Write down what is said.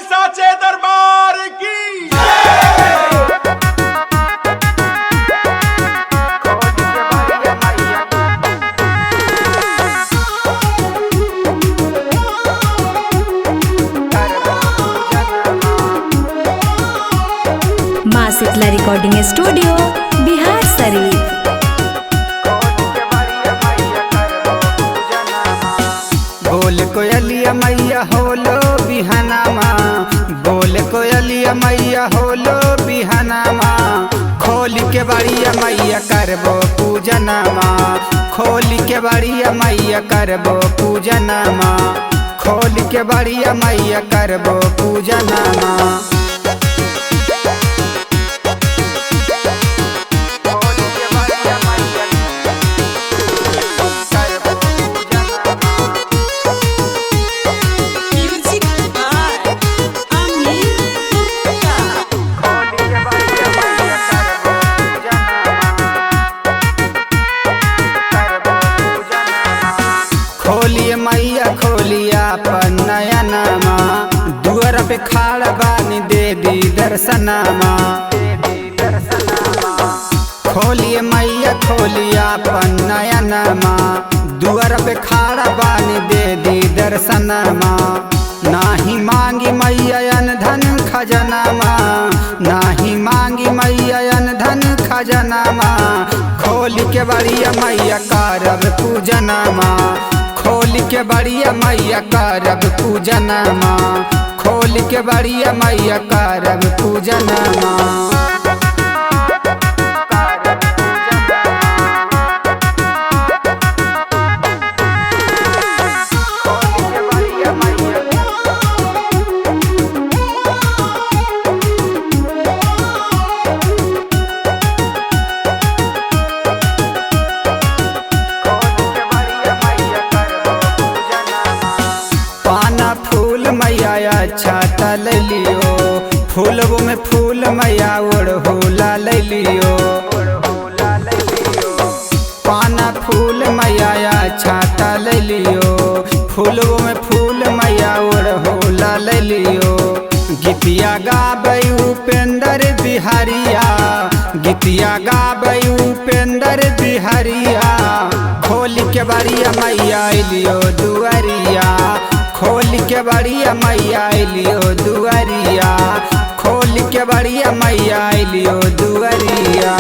साचे दरबार की। माँ शीतला रिकॉर्डिंग स्टूडियो बिहार शरीफ। बोल कोयलिया मैया होलो बिहनामा, बोल कोयलिया मैया होलो बिहनामा। खोल के बड़िया मैया करबो पूजनमा, खोल के बड़िया मैया करबो पूजनमा, खोल के बड़िया मैया करबो पूजनमा। खोलिए मैया खोलिया नयनमा, दुआर पे खाड़ बानी दे दी दर्शनमा। खोलिए मैया खोलिया नयनमा, दुआर पे खाड़ बानी दे दी दर्शनमा। नाही मांगी मैया धन खजनमा, नाही मांगी मैया धन खजनमा। खोल के बड़िया मैया करब पूजनमा, खोल के बड़िया मैया करब पूजनमा, खोल के बड़िया मैया करब पूजनमा। पाना फूल मैया अच्छा तल लियो, फूलबो में फूल मैया ओढ़ोला ले लियो। पाना फूल मैया अच्छा तल लियो, फूलबो में फूल मैया ओढ़ोला ले लियो। गीतिया गाबै उपेंद्र बिहारिया, गीतिया गाबै उपेंद्र बिहारिया। खोल के बड़िया मैया लियो दुआरिया, खोल के बड़िया मैया लियो दुआरिया, खोल के बड़िया मैया लियो दुआरिया।